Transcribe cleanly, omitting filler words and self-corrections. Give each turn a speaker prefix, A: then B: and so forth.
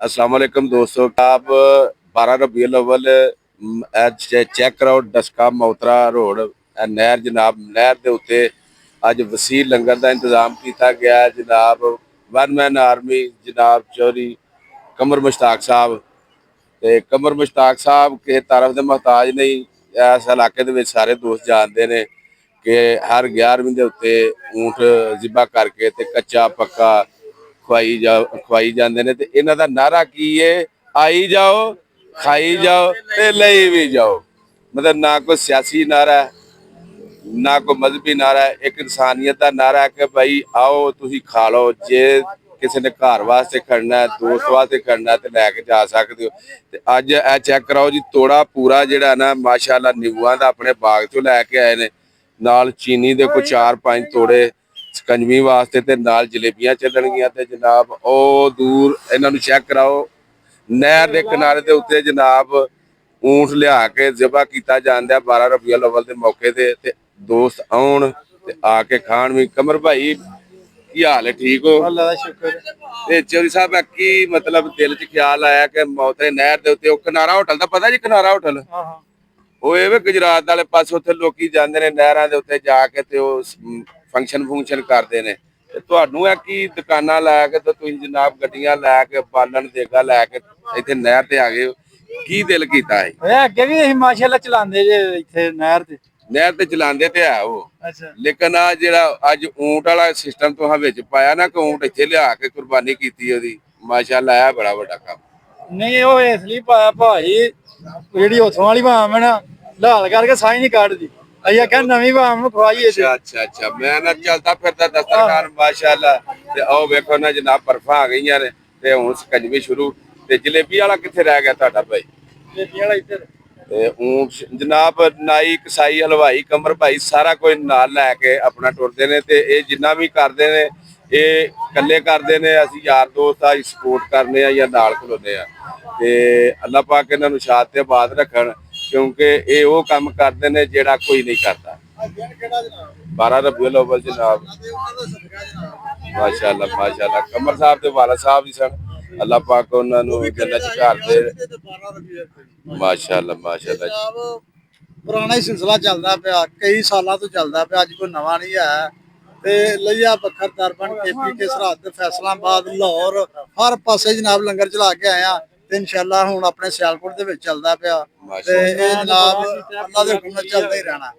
A: अस्सलाम वालेकुम दोस्तों। आप 12 रबीउल अव्वल चेक कराओ डस्का मोतरा रोड नहर जनाब। नहर के उत्ते अज वसी लंगर का इंतजाम किया गया जनाब। वन मैन आर्मी जनाब चौधरी कमर मुश्ताक साहब ते कमर मुश्ताक साहब किसी तारफ के मोहताज नहीं। इस इलाके के सारे दोस्त जानते हैं कि हर 11वीं के उत्ते ऊँट जिबा करके ते कच्चा पक्का खवाई जाते हैं। तो इन्हों का नारा की है, आई जाओ खाई जाओ ते लई भी जाओ। मतलब ना कोई सियासी नारा है ना कोई मजहबी नारा है, एक इंसानियत का नारा है कि भाई आओ तुसी खा लो। जे किसी ने घर वास्ते खड़ना है दोस्त वास्ते खड़ना है तो लैके जा सकते हो। ते अज ए चेक कराओ जी तोड़ा पूरा जिहड़ा ना माशाअल्लाह नींबूआं दा अपने बाग चों लैके आए ने। नाल चीनी दे कोई 4-5 तोड़े ਸਕੰਜਵੀ वास्ते ते नाल जलेबियां ਚੱਲਣਗੀਆਂ ते जनाब ਉਹ दूर इन्हां नूं चेक कराओ नहर के किनारे के उत्ते जनाब ऊंट लिया के ज़िबा किया जाता 12 रबीउल अव्वल के मौके ते दोस्त आउण ते आके खाण भी। कमर भाई की हाल है, ठीक हो? ते चौधरी साहब की मतलब दिल च ख्याल आया कि मोतरे नहर के उत्ते किनारा होटल का पता जी? किनारा होटल ਉਹ ਇਹ ਵੀ ਗੁਜਰਾਤ ਵਾਲੇ ਪਾਸੇ ਉੱਥੇ ਲੋਕੀ ਜਾਂਦੇ ਨੇ ਨਹਿਰਾਂ ਦੇ ਉੱਤੇ ਜਾ ਕੇ ਤੇ ਉਹ ਫੰਕਸ਼ਨ ਕਰਦੇ ਨੇ। ਤੇ ਤੁਹਾਨੂੰ ਇਹ ਕੀ ਦੁਕਾਨਾਂ ਲੈ ਕੇ ਤੇ ਤੁਸੀਂ ਜਨਾਬ ਗੱਡੀਆਂ ਲੈ ਕੇ ਬਾਲਣ ਦੇਗਾ ਲੈ ਕੇ ਇੱਥੇ ਨਹਿਰ ਤੇ ਆ ਗਏ ਹੋ, ਕੀ ਦਿਲ ਕੀਤਾ ਹੈ?
B: ਇਹ ਅੱਗੇ ਵੀ ਅਸੀਂ ਮਾਸ਼ਾਅੱਲਾ ਚਲਾਉਂਦੇ ਜੇ ਇੱਥੇ ਨਹਿਰ ਤੇ
A: ਚਲਾਉਂਦੇ ਤੇ ਆ ਉਹ। ਲੇਕਿਨ ਆ ਜਿਹੜਾ ਅੱਜ ਊਂਟ ਵਾਲਾ ਸਿਸਟਮ ਤੁਸੀਂ ਵਿੱਚ ਪਾਇਆ ਨਾ ਕਿ ਊਂਟ ਇੱਥੇ ਲਿਆ ਕੇ ਕੁਰਬਾਨੀ ਕੀਤੀ ਉਹਦੀ, ਮਾਸ਼ਾਅੱਲਾ ਆ ਬੜਾ ਵੱਡਾ ਕੰਮ।
B: ਨਹੀਂ ਉਹ ਇਸ ਲਈ ਪਾਇਆ ਭਾਜੀ ਜਿਹੜੀ ਉਥੋਂ ਵਾਲੀ ਭਾਮ ਹੈ ਨਾ ਲਾਲ ਕਰਕੇ ਸਾਈ ਨਹੀਂ ਕੱਢਦੀ। ਅਸੀਂ ਆਖਿਆ ਨਵੀਂ ਭਾਮ ਨੂੰ ਖਵਾਈਏ।
A: ਅੱਛਾ ਮੈਂ ਨਾ ਚੱਲਦਾ ਫਿਰਦਾ ਦਸਤਰਖਾਨ ਮਾਸ਼ਾਅੱਲਾ। ਤੇ ਆਓ ਵੇਖੋ ਨਾ ਜਨਾਬ ਬਰਫਾਂ ਆ ਗਈਆਂ ਨੇ ਤੇ ਹੁਣ ਸਕੰਜਵੀ ਸ਼ੁਰੂ। ਤੇ ਜਲੇਬੀ ਵਾਲਾ ਕਿੱਥੇ ਰਹਿ ਗਿਆ ਤੁਹਾਡਾ ਭਾਈ?
B: ਜਲੇਬੀ ਵਾਲਾ ਇੱਧਰ।
A: ਤੇ ਊਂਟ ਜਨਾਬ ਨਾਈ ਕਸਾਈ ਹਲਵਾਈ ਕਮਰ ਭਾਈ ਸਾਰਾ ਕੋਈ ਨਾਲ ਲੈ ਕੇ ਆਪਣਾ ਟੁਰਦੇ ਨੇ। ਤੇ ਇਹ ਜਿੰਨਾ ਵੀ ਕਰਦੇ ਨੇ ਇਹ ਇਕੱਲੇ ਕਰਦੇ ਨੇ, ਅਸੀਂ ਯਾਰ ਦੋਸਤ ਆ ਸਪੋਰਟ ਕਰਨੇ ਆ ਜਾਂ ਨਾਲ ਖਲੋਨੇ ਆ। ਤੇ ਅੱਲਾਹ ਪਾਕ ਇਹਨਾਂ ਨੂੰ ਸ਼ਾਦ ਤੇ ਆਬਾਦ ਰੱਖਣ क्योंकि ये वो काम करते हैं जेड़ा कोई नहीं करता। 12 रबीउल अव्वल जनाब माशाअल्लाह माशाअल्लाह कमर साहब ते वाला साहब ही सन। अल्लाह पाक उन्होंने जन्नत च घर दे माशाअल्लाह माशाअल्लाह।
B: पुराना ही सिलसिला चलता पिया कई सालों तो चलता पिया, अज कोई नवा नहीं है। ते लिया बखर दरबन केपी के सरहद फैसलाबाद लाहौर हर पासे जनाब लंगर चला के आया ਤੇ ਇਨਸ਼ਾਅੱਲਾ ਹੁਣ ਆਪਣੇ ਸਿਆਲਕੋਟ ਦੇ ਵਿੱਚ ਚੱਲਦਾ ਪਿਆ ਤੇ ਇਹ ਜਨਾਬ ਅੱਲਾ ਦੇ ਹੁਕਮ ਨਾਲ ਚੱਲਦਾ ਹੀ ਰਹਿਣਾ।